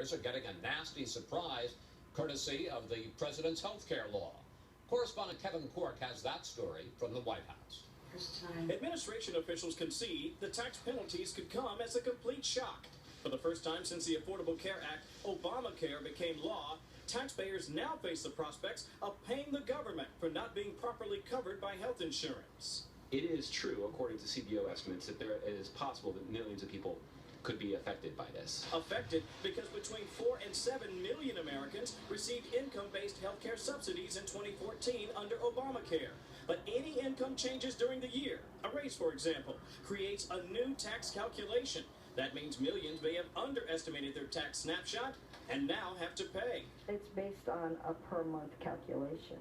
taxpayers are getting a nasty surprise courtesy of the president's health care law. Correspondent Kevin Cork has that story from the White House. Administration officials concede the tax penalties could come as a complete shock. For the first time since the Affordable Care Act, Obamacare became law. Taxpayers now face the prospects of paying the government for not being properly covered by health insurance. It is true, according to CBO estimates, that it is possible that millions of people could be affected by this. Affected because between 4 and 7 million Americans received income-based health care subsidies in 2014 under Obamacare. But any income changes during the year, a raise for example, creates a new tax calculation. That means millions may have underestimated their tax snapshot and now have to pay. It's based on a per month calculation.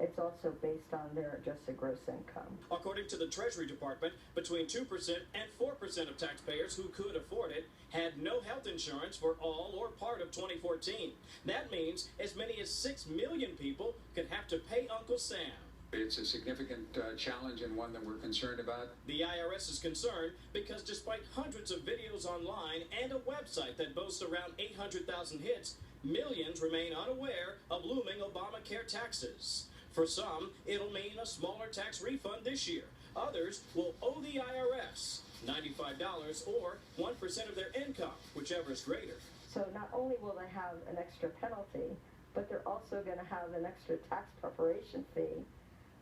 It's also based on their adjusted gross income. According to the Treasury Department, between 2% and 4% of taxpayers who could afford it had no health insurance for all or part of 2014. That means as many as 6 million people could have to pay Uncle Sam. It's a significant challenge and one that we're concerned about. The IRS is concerned because despite hundreds of videos online and a website that boasts around 800,000 hits, millions remain unaware of looming Obamacare taxes. For some, it'll mean a smaller tax refund this year. Others will owe the IRS $95 or 1% of their income, whichever is greater. So not only will they have an extra penalty, but they're also going to have an extra tax preparation fee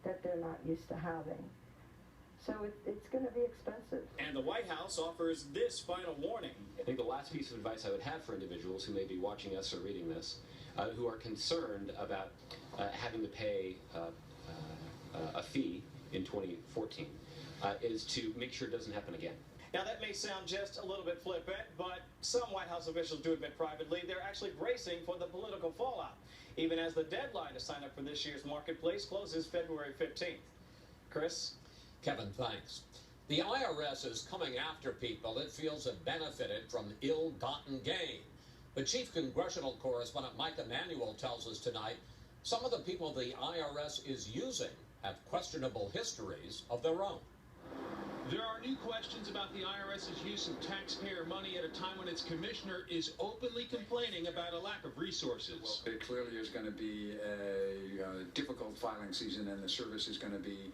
that they're not used to having. So it's going to be expensive. And the White House offers this final warning. I think the last piece of advice I would have for individuals who may be watching us or reading this, who are concerned about having to pay a fee in 2014, is to make sure it doesn't happen again. Now that may sound just a little bit flippant, but some White House officials do admit privately they're actually bracing for the political fallout, even as the deadline to sign up for this year's marketplace closes February 15th. Chris? Kevin, thanks. The IRS is coming after people it feels have benefited from ill-gotten gain. But Chief Congressional Correspondent Mike Emanuel tells us tonight some of the people the IRS is using have questionable histories of their own. There are new questions about the IRS's use of taxpayer money at a time when its commissioner is openly complaining about a lack of resources. Well, it clearly is going to be a difficult filing season, and the service is going to be,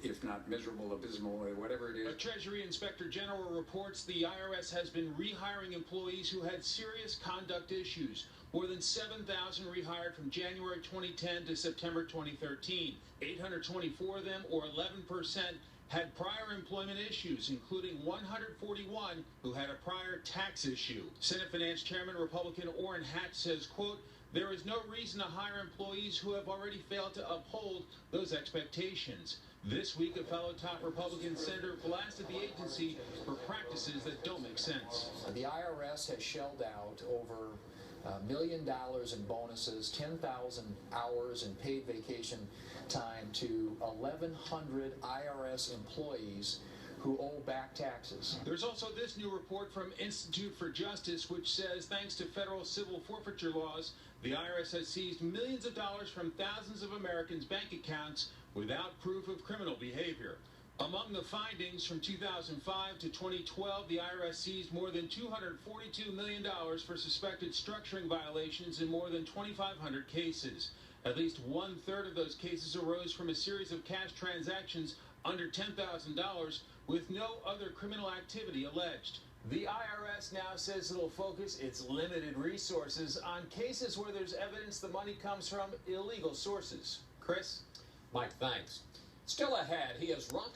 if not miserable, abysmal, whatever it is. A Treasury Inspector General reports the IRS has been rehiring employees who had serious conduct issues. More than 7,000 rehired from January 2010 to September 2013. 824 of them, or 11%, had prior employment issues, including 141 who had a prior tax issue. Senate Finance Chairman Republican Orrin Hatch says, quote, "There is no reason to hire employees who have already failed to uphold those expectations." This week, a fellow top Republican senator blasted the agency for practices that don't make sense. The IRS has shelled out over $1 million in bonuses, 10,000 hours in paid vacation time to 1,100 IRS employees who owe back taxes. There's also this new report from Institute for Justice, which says thanks to federal civil forfeiture laws, the IRS has seized millions of dollars from thousands of Americans' bank accounts without proof of criminal behavior. Among the findings from 2005 to 2012, the IRS seized more than $242 million for suspected structuring violations in more than 2,500 cases. At least 1/3 of those cases arose from a series of cash transactions under $10,000 with no other criminal activity alleged. The IRS now says it'll focus its limited resources on cases where there's evidence the money comes from illegal sources. Chris? Mike, thanks. Still ahead, he is rocking